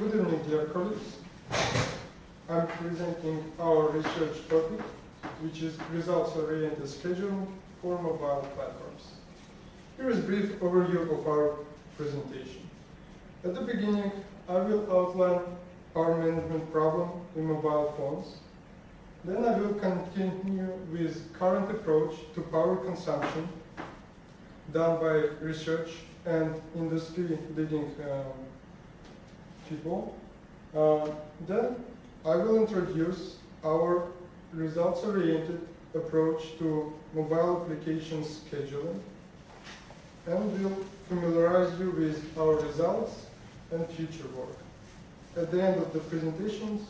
Good evening, dear colleagues. I'm presenting our research topic, which is results-oriented scheduling for mobile platforms. Here is a brief overview of our presentation. At the beginning, I will outline power management problem in mobile phones. Then I will continue with current approach to power consumption done by research and industry-leading people. Then I will introduce our results-oriented approach to mobile application scheduling and will familiarize you with our results and future work. At the end of the presentations,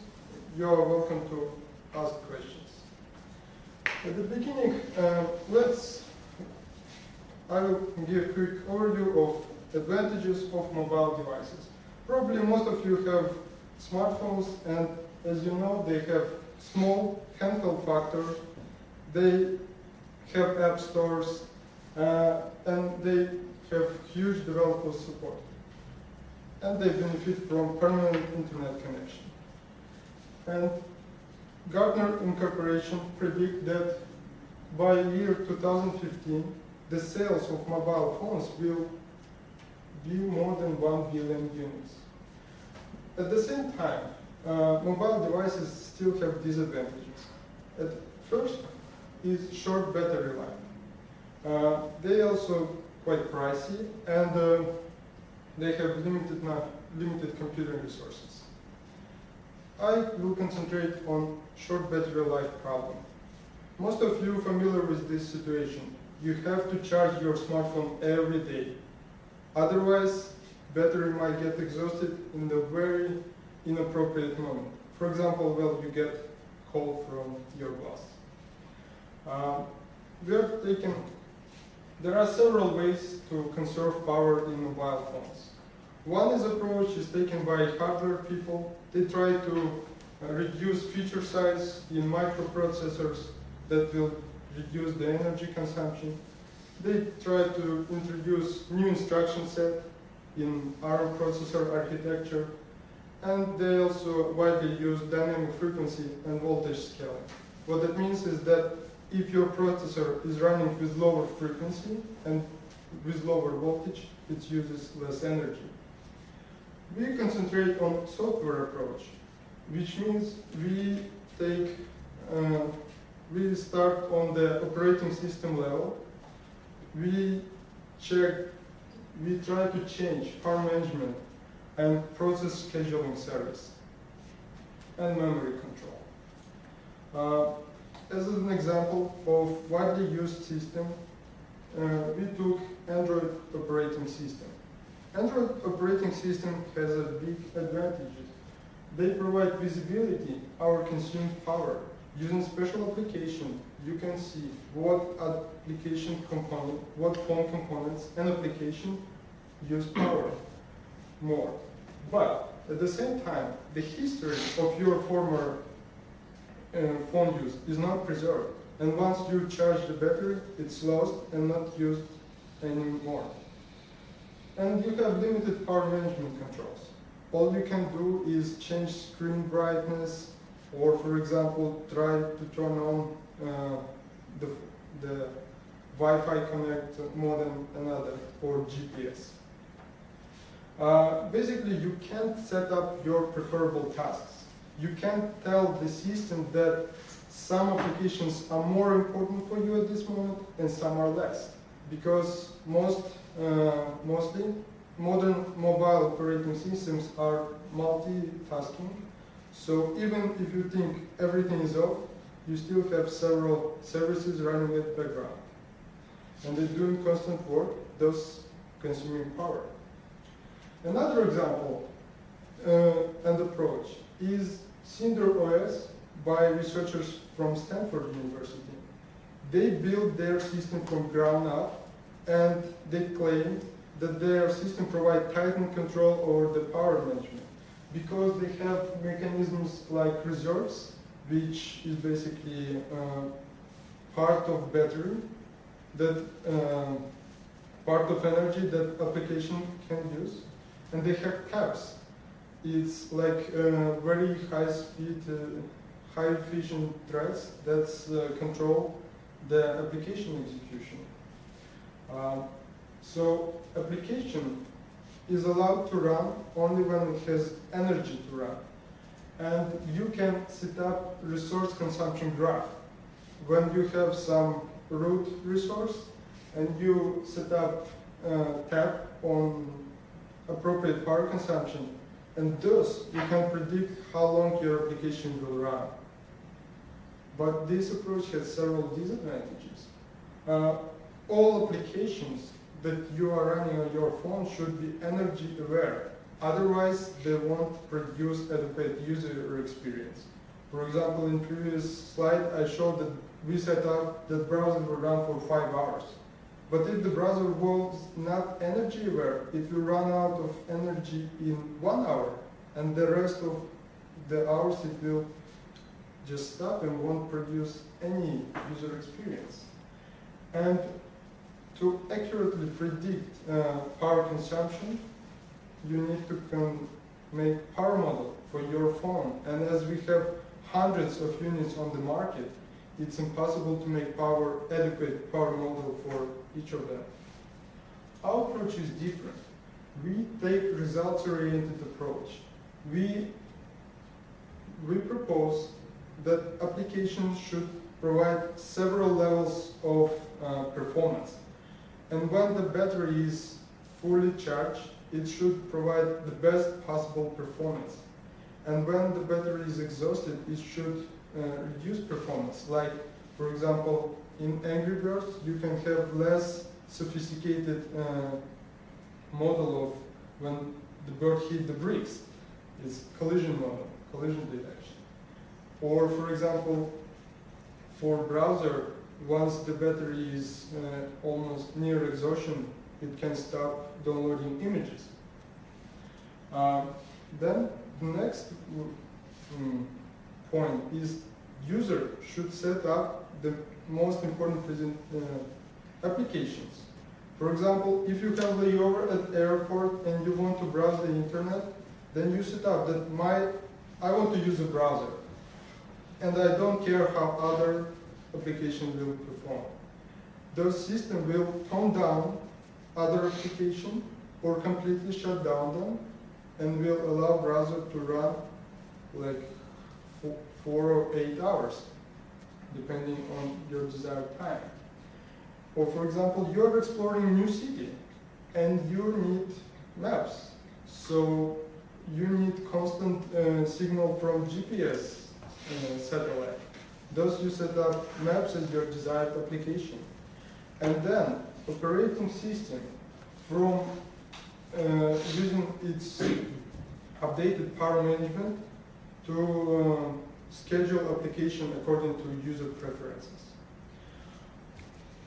you are welcome to ask questions. At the beginning, I will give a quick overview of advantages of mobile devices. Probably most of you have smartphones, and as you know, they have small handheld factor. They have app stores, and they have huge developer support. And they benefit from permanent internet connection. And Gartner Incorporation predict that by year 2015, the sales of mobile phones will be more than 1 billion units. At the same time, mobile devices still have disadvantages. At first is short battery life. They also quite pricey, and they have limited computing resources. I will concentrate on short battery life problem. Most of you are familiar with this situation. You have to charge your smartphone every day. Otherwise, battery might get exhausted in a very inappropriate moment. For example, when you get call from your boss. There are several ways to conserve power in mobile phones. One approach is taken by hardware people. They try to reduce feature size in microprocessors that will reduce the energy consumption. They try to introduce new instruction set in ARM processor architecture, and they also widely use dynamic frequency and voltage scaling. What that means is that if your processor is running with lower frequency and with lower voltage, it uses less energy. We concentrate on software approach, which means we start on the operating system level. We try to change power management and process scheduling service and memory control. As an example of widely used system, we took Android operating system. Android operating system has a big advantages. They provide visibility our consumed power. Using special application, you can see what application component, what phone components and application use power more. But at the same time, the history of your former phone use is not preserved. And once you charge the battery, it's lost and not used anymore. And you have limited power management controls. All you can do is change screen brightness, or for example, try to turn on the Wi-Fi connect modem another, or GPS. Basically, you can't set up your preferable tasks. You can't tell the system that some applications are more important for you at this moment and some are less. Because mostly modern mobile operating systems are multitasking. So even if you think everything is off, you still have several services running in the background. And they're doing constant work, thus consuming power. Another example and approach is Cinder OS by researchers from Stanford University. They built their system from ground up, and they claim that their system provides tightened control over the power management because they have mechanisms like reserves, which is basically part of battery, that part of energy that application can use, and they have caps it's like very high speed, high efficient threads that control the application execution. So application is allowed to run only when it has energy to run. And you can set up resource consumption graph. When you have some root resource and you set up a tab on appropriate power consumption, and thus you can predict how long your application will run. But this approach has several disadvantages. All applications that you are running on your phone should be energy aware. Otherwise, they won't produce adequate user experience. For example, in previous slide, I showed that we set up that browser will run for 5 hours. But if the browser was not energy aware, it will run out of energy in 1 hour, and the rest of the hours it will just stop and won't produce any user experience. And to accurately predict power consumption, you need to make power model for your phone. And as we have hundreds of units on the market, it's impossible to make adequate power model for each of them. Our approach is different. We take results-oriented approach. We propose that applications should provide several levels of performance. And when the battery is fully charged, it should provide the best possible performance. And when the battery is exhausted, it should reduce performance. Like, for example, in Angry Birds, you can have less sophisticated model of when the bird hit the bricks. It's collision model, collision detection. Or, for example, for browser, once the battery is almost near exhaustion, it can stop downloading images. Then the next point is user should set up the most important applications. For example, if you have layover at the airport and you want to browse the internet, then you set up that I want to use a browser, and I don't care how other applications will perform. Those systems will tone down other applications or completely shut down them, and will allow browser to run like 4 or 8 hours, depending on your desired time. Or for example, you're exploring a new city and you need maps. So you need constant signal from GPS satellite. Thus you set up maps as your desired application. And then operating system from using its updated power management to schedule application according to user preferences.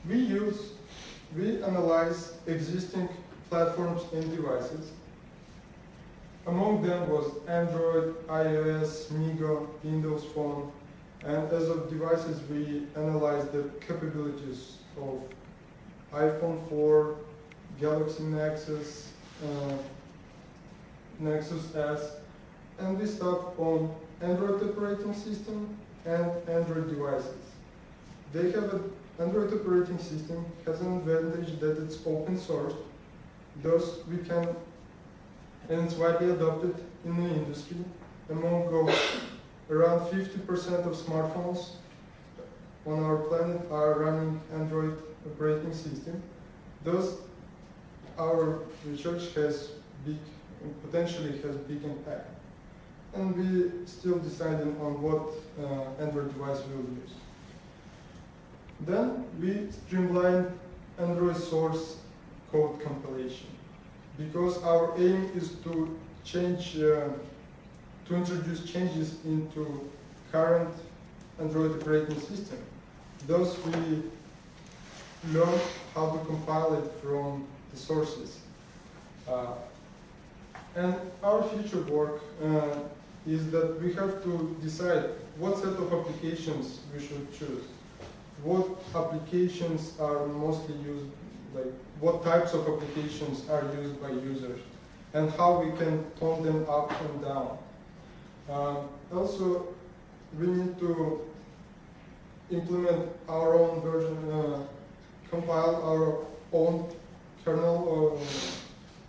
We analyze existing platforms and devices. Among them was Android, iOS, Migo, Windows Phone, and as of devices, we analyzed the capabilities of iPhone 4, Galaxy Nexus, Nexus S, and we stopped on Android operating system and Android devices. They have an Android operating system has an advantage that it's open source, thus we can, and it's widely adopted in the industry. Among around 50% of smartphones on our planet are running Android operating system. Thus, our research has potentially has big impact. And we still deciding on what Android device we'll use. Then we streamline Android source code compilation, because our aim is to introduce changes into current Android operating system. Thus we learn how to compile it from the sources. And our future work is that we have to decide what set of applications we should choose. What applications are mostly used, like what types of applications are used by users, and how we can tone them up and down. Also, we need to implement our own version, compile our own kernel or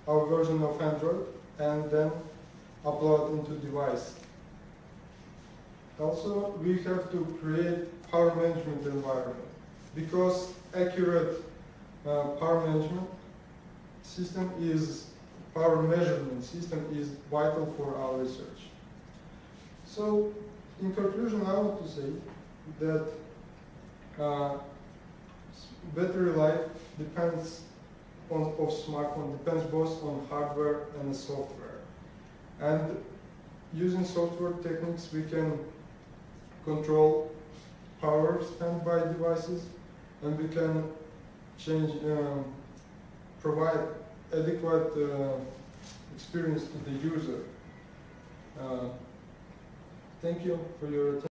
our version of Android, and then upload into device. Also, we have to create power management environment, because accurate power management system power measurement system is vital for our research. So, in conclusion, I want to say that battery life of smartphone depends both on hardware and software. And using software techniques, we can control power spent by devices, and we can provide adequate experience to the user. Thank you for your attention.